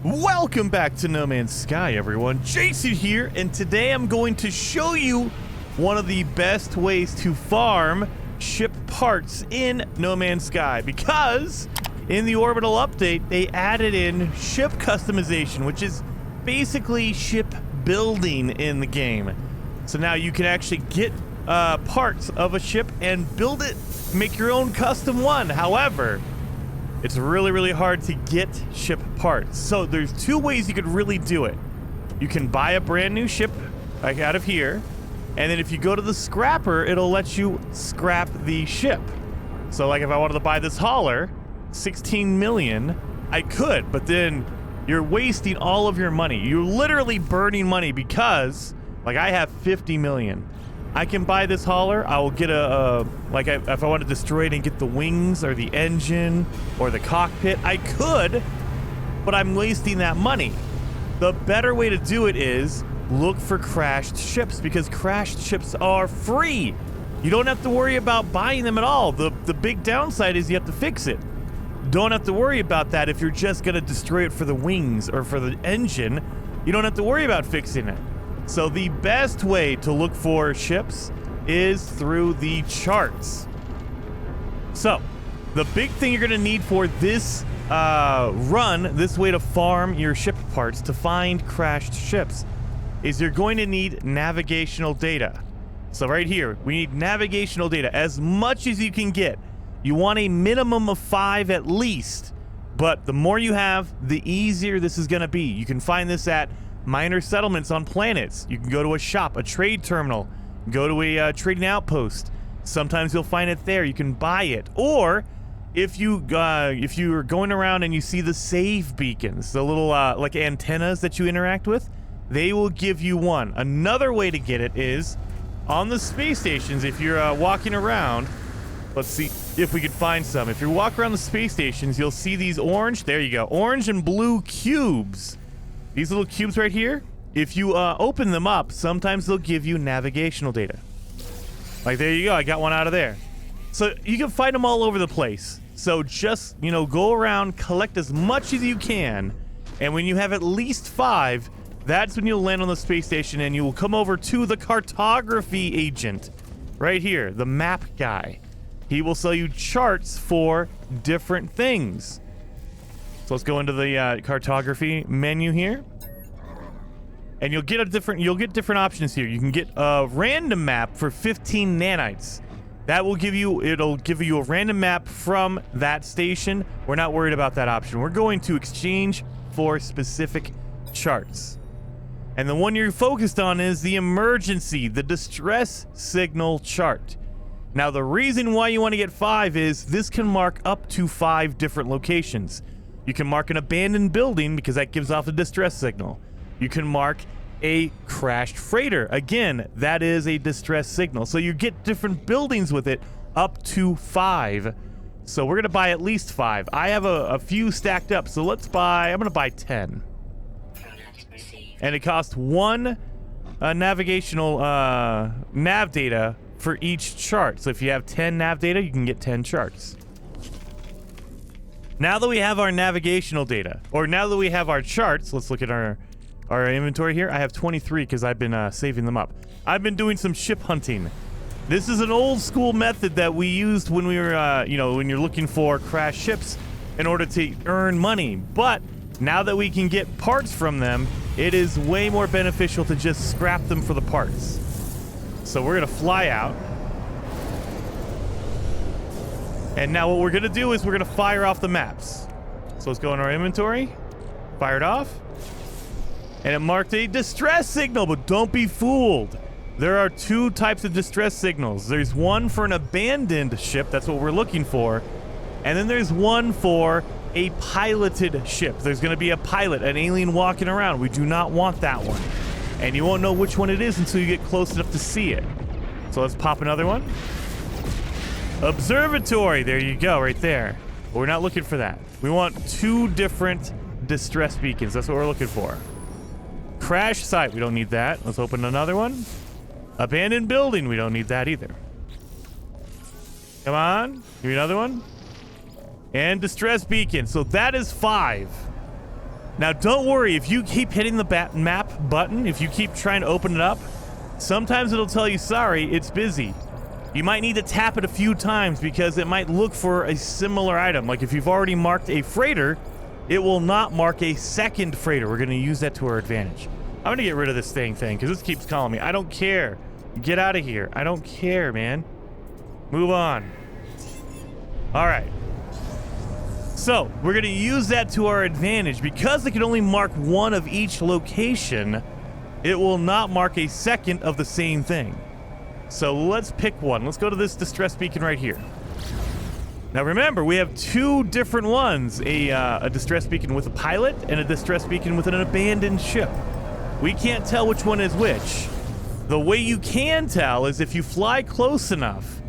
Welcome back to No Man's Sky, everyone. Jason here, and today I'm going to show you one of the best ways to farm ship parts in No Man's Sky, because in the Orbital update, they added in ship customization, which is basically ship building in the game. So now you can actually get parts of a ship and build it, make your own custom one. However, it's really hard to get ship parts. So there's two ways you could really do it. You can buy a brand new ship, like out of here, and then if you go to the scrapper, it'll let you scrap the ship. So like if I wanted to buy this hauler, 16 million, I could, but then you're wasting all of your money. You're literally burning money because, like, I have 50 million. I can buy this hauler. I will get if I want to destroy it and get the wings or the engine or the cockpit, I could, but I'm wasting that money. The better way to do it is look for crashed ships, because crashed ships are free. You don't have to worry about buying them at all. The big downside is you have to fix it. Don't have to worry about that if you're just going to destroy it for the wings or for the engine. You don't have to worry about fixing it. So the best way to look for ships is through the charts. So the big thing you're going to need for this this way to farm your ship parts to find crashed ships, is you're going to need navigational data. So right here, we need navigational data, as much as you can get. You want a minimum of 5 at least, but the more you have, the easier this is going to be. You can find this at minor settlements on planets. You can go to a shop, a trade terminal, go to a trading outpost. Sometimes you'll find it there. You can buy it. Or if you're going around and you see the save beacons, the little like antennas that you interact with, they will give you one. Another way to get it is on the space stations. If you're walking around, let's see if we could find some. If you walk around the space stations, you'll see these orange, there you go, orange and blue cubes. These little cubes right here, if you open them up, sometimes they'll give you navigational data. Like, there you go, I got one out of there. So you can find them all over the place. So just, go around, collect as much as you can, and when you have at least 5, that's when you'll land on the space station and you will come over to the cartography agent. Right here, the map guy. He will sell you charts for different things. So let's go into the cartography menu here, and you'll get different options here. You can get a random map for 15 nanites. It'll give you a random map from that station. We're not worried about that option. We're going to exchange for specific charts. And the one you're focused on is the emergency, the distress signal chart. Now, the reason why you want to get 5 is this can mark up to 5 different locations. You can mark an abandoned building because that gives off a distress signal. You can mark a crashed freighter. Again, that is a distress signal. So you get different buildings with it up to 5. So we're going to buy at least 5. I have a few stacked up, so I'm going to buy 10. And it costs 1 navigational nav data for each chart. So if you have 10 nav data, you can get 10 charts. Now that we have our navigational data, or now that we have our charts, let's look at our inventory here. I have 23 because I've been saving them up. I've been doing some ship hunting. This is an old school method that we used when we were, when you're looking for crashed ships in order to earn money. But now that we can get parts from them, it is way more beneficial to just scrap them for the parts. So we're going to fly out. And now what we're going to do is we're going to fire off the maps. So let's go in our inventory. Fire it off. And it marked a distress signal, but don't be fooled. There are 2 types of distress signals. There's one for an abandoned ship. That's what we're looking for. And then there's one for a piloted ship. There's going to be a pilot, an alien walking around. We do not want that one. And you won't know which one it is until you get close enough to see it. So let's pop another one. Observatory, there you go, right there. But we're not looking for that. We want 2 different distress beacons. That's what we're looking for. Crash site, we don't need that. Let's open another one. Abandoned building, we don't need that either. Come on, give me another one. And distress beacon, so that is 5. Now, don't worry. If you keep hitting the map button, if you keep trying to open it up, sometimes it'll tell you, sorry, it's busy. You might need to tap it a few times because it might look for a similar item. Like if you've already marked a freighter, it will not mark a second freighter. We're going to use that to our advantage. I'm going to get rid of this thing because this keeps calling me. I don't care. Get out of here. I don't care, man. Move on. All right. So we're going to use that to our advantage. Because it can only mark one of each location, it will not mark a second of the same thing. So let's pick one. Let's go to this distress beacon right here. Now remember, we have two different ones. A distress beacon with a pilot and a distress beacon with an abandoned ship. We can't tell which one is which. The way you can tell is if you fly close enough,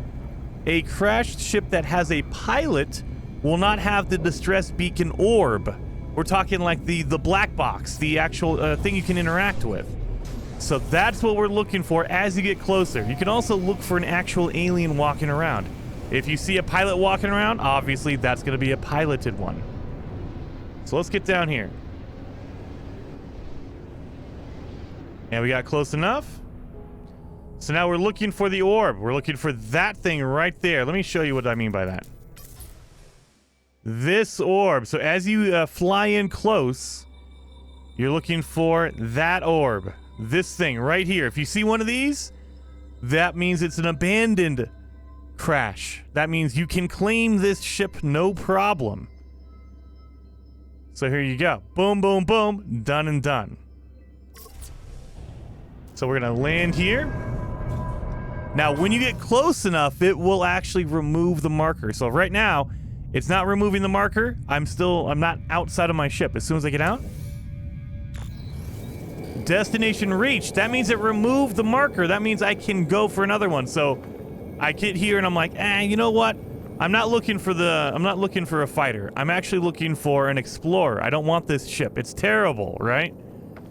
a crashed ship that has a pilot will not have the distress beacon orb. We're talking like the black box, the actual thing you can interact with. So that's what we're looking for as you get closer. You can also look for an actual alien walking around. If you see a pilot walking around, obviously that's going to be a piloted one. So let's get down here. And we got close enough. So now we're looking for the orb. We're looking for that thing right there. Let me show you what I mean by that. This orb. So as you fly in close, you're looking for that orb. This thing right here. If you see one of these, that means it's an abandoned crash. That means you can claim this ship no problem. So here you go. Boom, boom, boom. Done and done. So we're going to land here. Now, when you get close enough, it will actually remove the marker. So right now, it's not removing the marker. I'm not outside of my ship. As soon as I get out, destination reached. That means it removed the marker. That means I can go for another one. So I get here and I'm like, you know what? I'm not looking for a fighter. I'm actually looking for an explorer. I don't want this ship. It's terrible, right?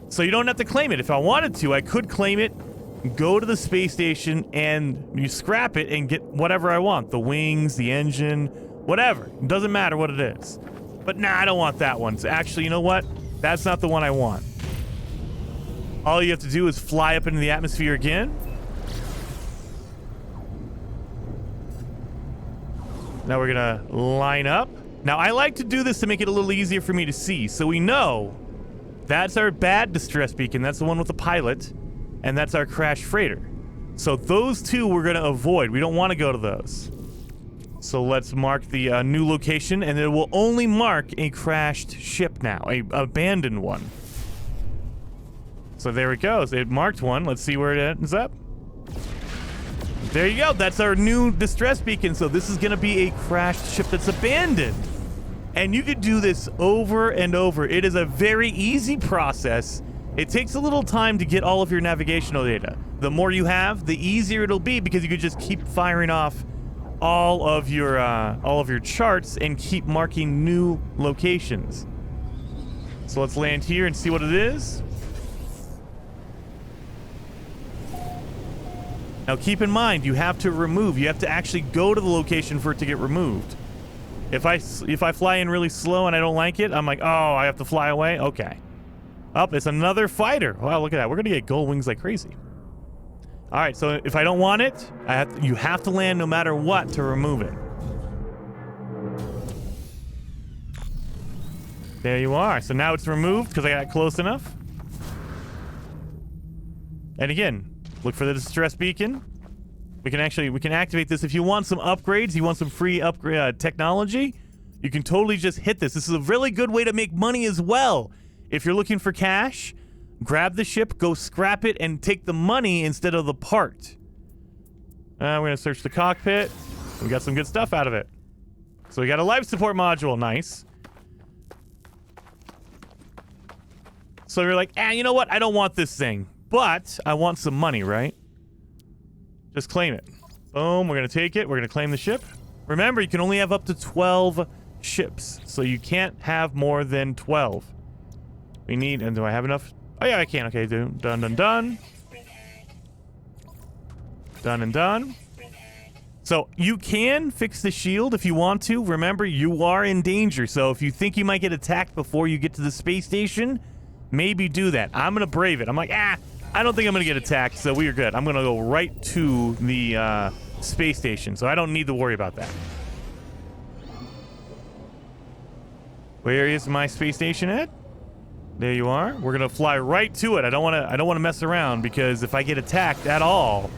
So you don't have to claim it. If I wanted to, I could claim it, go to the space station, and you scrap it and get whatever I want. The wings, the engine, whatever. It doesn't matter what it is. But nah, I don't want that one. So actually, you know what? That's not the one I want. All you have to do is fly up into the atmosphere again. Now we're gonna line up. Now I like to do this to make it a little easier for me to see. So we know that's our bad distress beacon. That's the one with the pilot. And that's our crash freighter. So those two we're gonna avoid. We don't want to go to those. So let's mark the new location, and it will only mark a crashed ship now, a abandoned one. So there it goes. It marked one. Let's see where it ends up. There you go. That's our new distress beacon. So this is going to be a crashed ship that's abandoned. And you could do this over and over. It is a very easy process. It takes a little time to get all of your navigational data. The more you have, the easier it'll be because you could just keep firing off all of your charts and keep marking new locations. So let's land here and see what it is. Now keep in mind, you have to actually go to the location for it to get removed. If I fly in really slow and I don't like it, I'm like, oh, I have to fly away? Okay. Oh, it's another fighter. Wow, look at that. We're gonna get gold wings like crazy. All right, so if I don't want it, you have to land no matter what to remove it. There you are. So now it's removed because I got close enough. And again, look for the distress beacon. We can activate this. If you want some upgrades, you want some free upgrade technology, you can totally just hit this. This is a really good way to make money as well. If you're looking for cash, grab the ship, go scrap it, and take the money instead of the part. We're going to search the cockpit. We got some good stuff out of it. So we got a life support module. Nice. So you're like, you know what? I don't want this thing, but I want some money, right? Just claim it. Boom. We're going to take it. We're going to claim the ship. Remember, you can only have up to 12 ships, so you can't have more than 12. We need, and do I have enough? Oh yeah, I can. Okay, done, done, done. Done and done. So you can fix the shield if you want to. Remember, you are in danger. So if you think you might get attacked before you get to the space station, maybe do that. I'm going to brave it. I'm like, I don't think I'm going to get attacked, so we're good. I'm going to go right to the space station, so I don't need to worry about that. Where is my space station at? There you are. We're going to fly right to it. I don't want to mess around, because if I get attacked at all,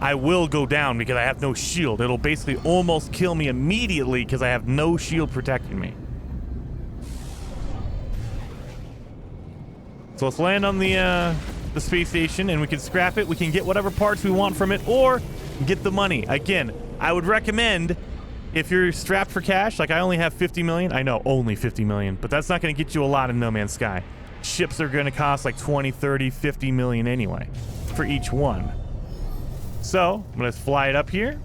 I will go down because I have no shield. It'll basically almost kill me immediately because I have no shield protecting me. So let's land on the space station, and we can scrap it. We can get whatever parts we want from it, or get the money. Again, I would recommend, if you're strapped for cash, like I only have 50 million. I know, only 50 million, but that's not going to get you a lot in No Man's Sky. Ships are going to cost like 20, 30, 50 million anyway for each one. So, I'm going to fly it up here.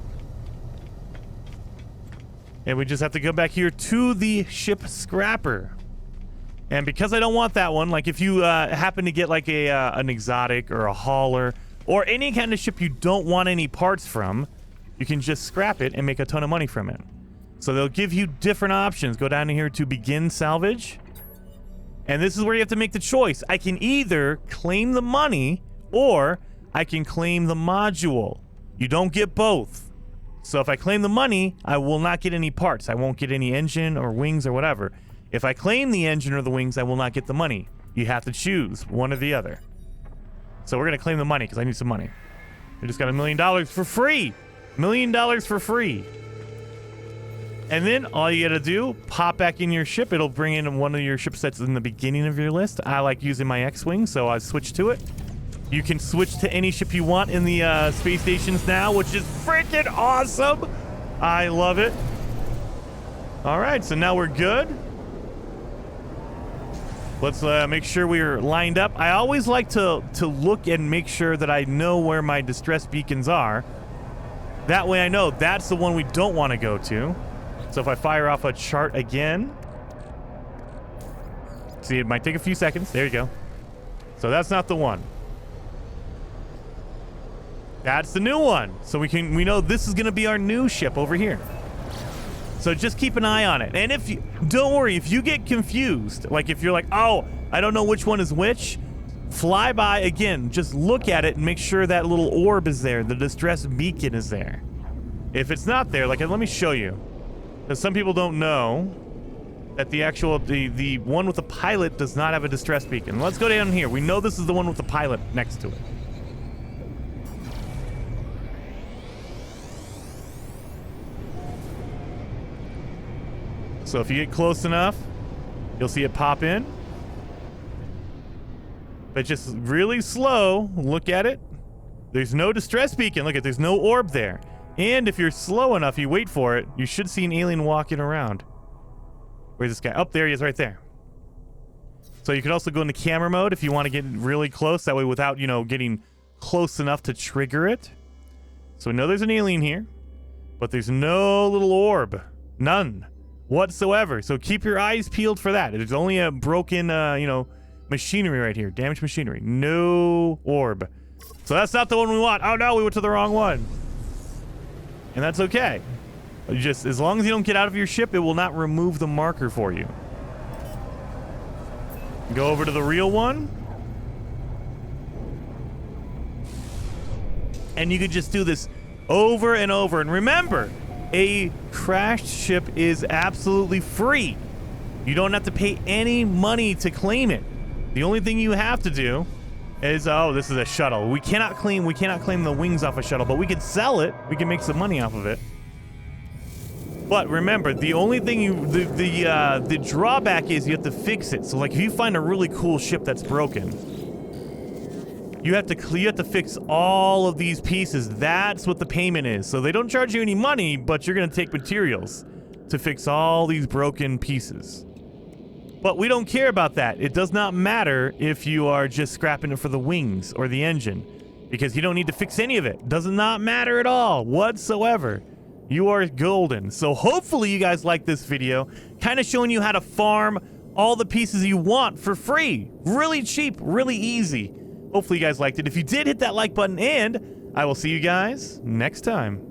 And we just have to go back here to the ship scrapper. And because I don't want that one, like if you happen to get like an exotic or a hauler or any kind of ship you don't want any parts from, you can just scrap it and make a ton of money from it. So they'll give you different options. Go down here to begin salvage. And this is where you have to make the choice. I can either claim the money or I can claim the module. You don't get both. So if I claim the money, I will not get any parts. I won't get any engine or wings or whatever. If I claim the engine or the wings, I will not get the money. You have to choose one or the other. So we're going to claim the money because I need some money. We just got $1 million for free. $1 million for free. And then all you got to do, pop back in your ship. It'll bring in one of your ship sets in the beginning of your list. I like using my X-Wing, so I switch to it. You can switch to any ship you want in the space stations now, which is freaking awesome. I love it. All right, so now we're good. Let's make sure we're lined up. I always like to look and make sure that I know where my distress beacons are. That way I know that's the one we don't want to go to. So if I fire off a chart again. See, it might take a few seconds. There you go. So that's not the one. That's the new one. So we know this is going to be our new ship over here. So just keep an eye on it. And if you, don't worry, if you get confused, like if you're like, oh, I don't know which one is which, fly by again. Just look at it and make sure that little orb is there. The distress beacon is there. If it's not there, like, let me show you. Because some people don't know that the actual, the one with the pilot does not have a distress beacon. Let's go down here. We know this is the one with the pilot next to it. So if you get close enough, you'll see it pop in. But just really slow, look at it. There's no distress beacon. Look at, there's no orb there. And if you're slow enough, you wait for it, you should see an alien walking around. Where's this guy? Oh, there he is right there. So you can also go into camera mode if you want to get really close. That way without, you know, getting close enough to trigger it. So we know there's an alien here. But there's no little orb. None. Whatsoever. So keep your eyes peeled for that. There's only a broken, you know, machinery right here. Damaged machinery. No orb. So that's not the one we want. Oh no, we went to the wrong one. And that's okay. Just as long as you don't get out of your ship, it will not remove the marker for you. Go over to the real one. And you could just do this over and over. And remember, a crashed ship is absolutely free. You don't have to pay any money to claim it. The only thing you have to do is, oh, this is a shuttle. We cannot claim the wings off a shuttle, but we can sell it. We can make some money off of it. But remember, the only thing the drawback is you have to fix it. So like if you find a really cool ship that's broken, you have to fix all of these pieces. That's what the payment is. So they don't charge you any money, but you're going to take materials to fix all these broken pieces. But we don't care about that. It does not matter if you are just scrapping it for the wings or the engine, because you don't need to fix any of it. Does not matter at all whatsoever. You are golden. So hopefully you guys like this video, kind of showing you how to farm all the pieces you want for free. Really cheap, really easy. Hopefully you guys liked it. If you did, hit that like button, and I will see you guys next time.